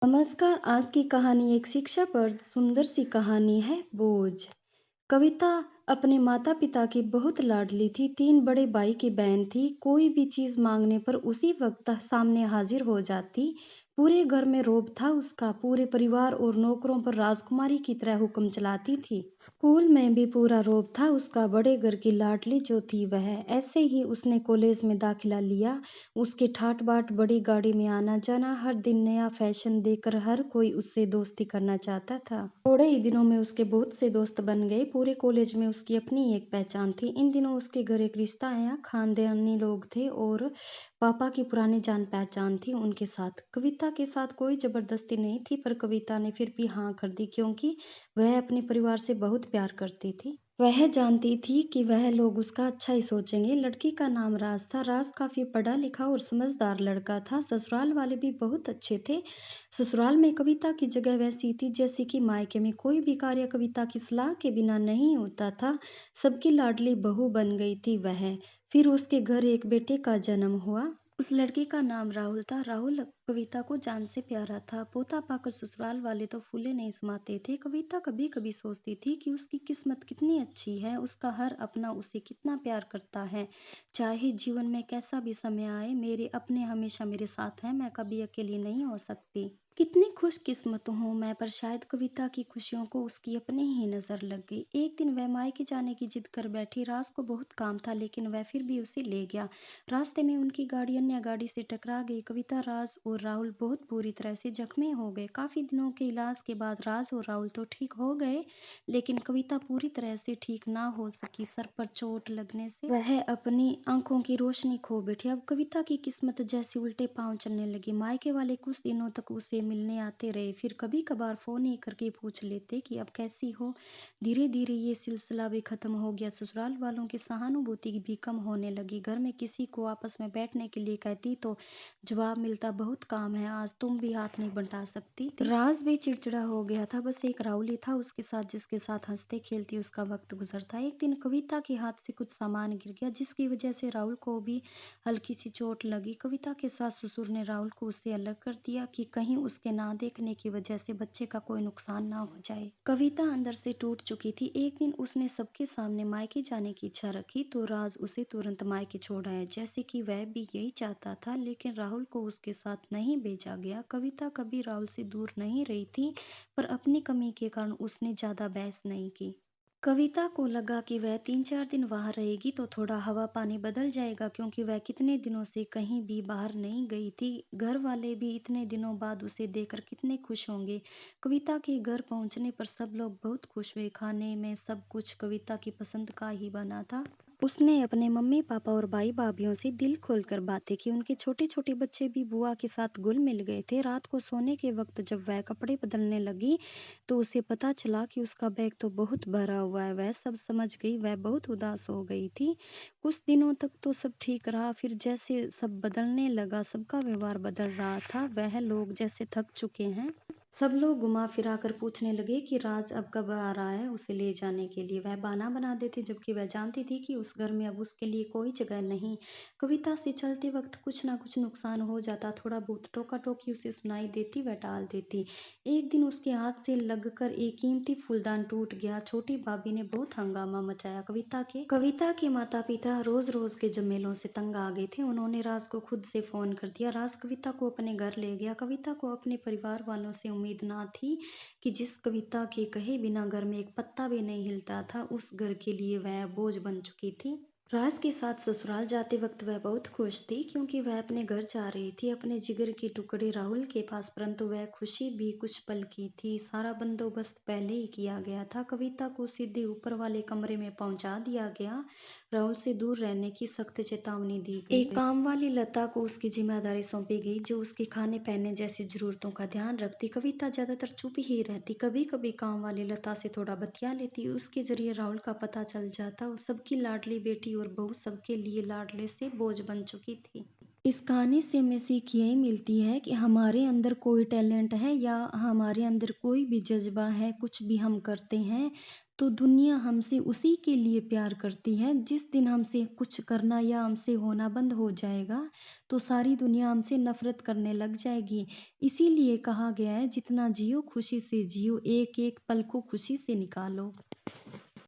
नमस्कार, आज की कहानी एक शिक्षाप्रद सुंदर सी कहानी है बोझ। कविता अपने माता-पिता की बहुत लाडली थी। 3 बड़े भाई की बहन थी। कोई भी चीज़ माँगने पर उसी वक़्त सामने हाज़िर हो जाती। पूरे घर में रौब था उसका। पूरे परिवार और नौकरों पर राजकुमारी की तरह हुक्म चलाती थी। स्कूल में भी पूरा रौब था उसका। बड़े घर की लाडली जो थी वह। ऐसे ही उसने कॉलेज में दाखिला लिया। उसके ठाट-बाट, बड़ी गाड़ी में आना-जाना, हर दिन नया फ़ैशन देखकर हर कोई उससे दोस्ती करना चाहता था। थोड़े ही दिनों में उसके बहुत से दोस्त बन गए। पूरे कॉलेज में उसकी अपनी एक पहचान थी। इन दिनों उसके घर एक रिश्ता आया। खानदानी लोग थे और पापा की पुरानी जान-पहचान थी उनके साथ। कविता के साथ कोई ज़बरदस्ती नहीं थी, पर कविता ने फिर भी हाँ कर दी क्योंकि वह अपने परिवार से बहुत प्यार करती थी। वह जानती थी कि वह लोग उसका अच्छा ही सोचेंगे। लड़की का नाम राज था। राज काफ़ी पढ़ा-लिखा और समझदार लड़का था। ससुराल वाले भी बहुत अच्छे थे। ससुराल में कविता की जगह वैसी थी जैसे कि मायके में कोई भी कार्य कविता की सलाह के बिना नहीं होता था। सबकी लाडली बहू बन गई थी वह। फिर उसके घर एक बेटे का जन्म हुआ। उस लड़के का नाम राहुल था। राहुल कविता को जान से प्यारा था। पोता पाकर ससुराल वाले तो फूले नहीं समाते थे। कविता कभी-कभी सोचती थी कि उसकी किस्मत कितनी अच्छी है, उसका हर अपना उसे कितना प्यार करता है। चाहे जीवन में कैसा भी समय आए, मेरे अपने हमेशा मेरे साथ हैं, मैं कभी अकेली नहीं हो सकती। कितनी खुशकिस्मत हूँ मैं, पर शायद कविता की खुशियों को उसकी अपनी ही नज़र लग गई। एक दिन वह मायके जाने की जिद कर बैठी। राज को बहुत काम था, लेकिन वह फिर भी उसे ले गया। रास्ते में उनकी गाड़ी अन्य गाड़ी से टकरा गई। कविता, राज और राहुल बहुत बुरी तरह से जख्मी हो गए। काफ़ी दिनों के इलाज के बाद राज और राहुल तो ठीक हो गए, लेकिन कविता पूरी तरह से ठीक ना हो सकी। सर पर चोट लगने से वह अपनी आंखों की रोशनी खो बैठी। अब कविता की किस्मत जैसी उल्टे पांव चलने लगी। मायके वाले कुछ दिनों तक उसे मिलने आते रहे, फिर कभी कभार फोन ही करके पूछ लेते कि अब कैसी हो। धीरे धीरे ये सिलसिला भी खत्म हो गया। ससुराल वालों की सहानुभूति भी कम होने लगी। घर में किसी को आपस में बैठने के लिए कहती तो जवाब मिलता, बहुत काम है, आज तुम भी हाथ नहीं बंटा सकती। राज भी चिड़चिड़ा हो गया था। बस एक राहुल ही था उसके साथ, जिसके साथ हंसते खेलती उसका वक्त गुजरता। एक दिन कविता के हाथ से कुछ सामान गिर गया, जिसकी वजह से राहुल को भी हल्की सी चोट लगी। कविता के सास ससुर ने राहुल को उससे अलग कर दिया कि कहीं उसके ना देखने की वजह से बच्चे का कोई नुकसान ना हो जाए। कविता अंदर से टूट चुकी थी। एक दिन उसने सबके सामने मायके जाने की इच्छा रखी तो राज उसे तुरंत मायके छोड़ आया, जैसे कि वह भी यही चाहता था, लेकिन राहुल को उसके साथ नहीं भेजा गया। कविता कभी राहुल से दूर नहीं रही थी, पर अपनी कमी के कारण उसने ज्यादा बहस नहीं की। कविता को लगा कि वह 3-4 दिन वहाँ रहेगी तो थोड़ा हवा पानी बदल जाएगा, क्योंकि वह कितने दिनों से कहीं भी बाहर नहीं गई थी। घर वाले भी इतने दिनों बाद उसे देखकर कितने खुश होंगे। कविता के घर पहुंचने पर सब लोग बहुत खुश हुए। खाने में सब कुछ कविता की पसंद का ही बना था। उसने अपने मम्मी पापा और भाई भाभीियों से दिल खोलकर बातें की। उनके छोटे छोटे बच्चे भी बुआ के साथ घुल मिल गए थे। रात को सोने के वक्त जब वह कपड़े बदलने लगी तो उसे पता चला कि उसका बैग तो बहुत भरा हुआ है। वह सब समझ गई। वह बहुत उदास हो गई थी। कुछ दिनों तक तो सब ठीक रहा, फिर जैसे सब बदलने लगा, सबका व्यवहार बदल रहा था। वह लोग जैसे थक चुके हैं। सब लोग घुमा फिरा कर पूछने लगे कि राज अब कब आ रहा है उसे ले जाने के लिए। वह बहाना बना देती, जबकि वह जानती थी कि उस घर में अब उसके लिए कोई जगह नहीं। कविता से चलते वक्त कुछ ना कुछ नुकसान हो जाता। थोड़ा बहुत टोका टोकी उसे सुनाई देती, वह टाल देती। एक दिन उसके हाथ से लगकर एक कीमती फूलदान टूट गया। छोटी भाभी ने बहुत हंगामा मचाया। कविता के माता पिता रोज रोज के झमेलों से तंग आ गए थे। उन्होंने राज को खुद से फोन कर दिया। राज कविता को अपने घर ले गया। कविता को अपने परिवार वालों से उम्मीद ना थी कि जिस कविता के कहे बिना घर में एक पत्ता भी नहीं हिलता था, उस घर के लिए वह बोझ बन चुकी थी। राज के साथ ससुराल जाते वक्त वह बहुत खुश थी, क्योंकि वह अपने घर जा रही थी, अपने जिगर के टुकड़े राहुल के पास। परंतु वह खुशी भी कुछ पल की थी। सारा बंदोबस्त पहले ही किया गया था। कविता को सीधे ऊपर वाले कमरे में पहुंचा दिया गया। राहुल से दूर रहने की सख्त चेतावनी दी गई। एक काम वाली लता को उसकी जिम्मेदारी सौंपी गई, जो उसके खाने पहनने जैसी जरूरतों का ध्यान रखती। कविता ज्यादातर चुप ही रहती। कभी कभी काम वाली लता से थोड़ा बतिया लेती। उसके जरिए राहुल का पता चल जाता। वो सबकी लाडली बेटी और बहू सबके लिए लाडले से बोझ बन चुकी थी। इस कहानी से हमें सीख यही मिलती है कि हमारे अंदर कोई टैलेंट है या हमारे अंदर कोई भी जज्बा है, कुछ भी हम करते हैं तो दुनिया हमसे उसी के लिए प्यार करती है। जिस दिन हमसे कुछ करना या हमसे होना बंद हो जाएगा, तो सारी दुनिया हमसे नफ़रत करने लग जाएगी। इसीलिए कहा गया है जितना जियो खुशी से जियो, एक-एक पल को खुशी से निकालो।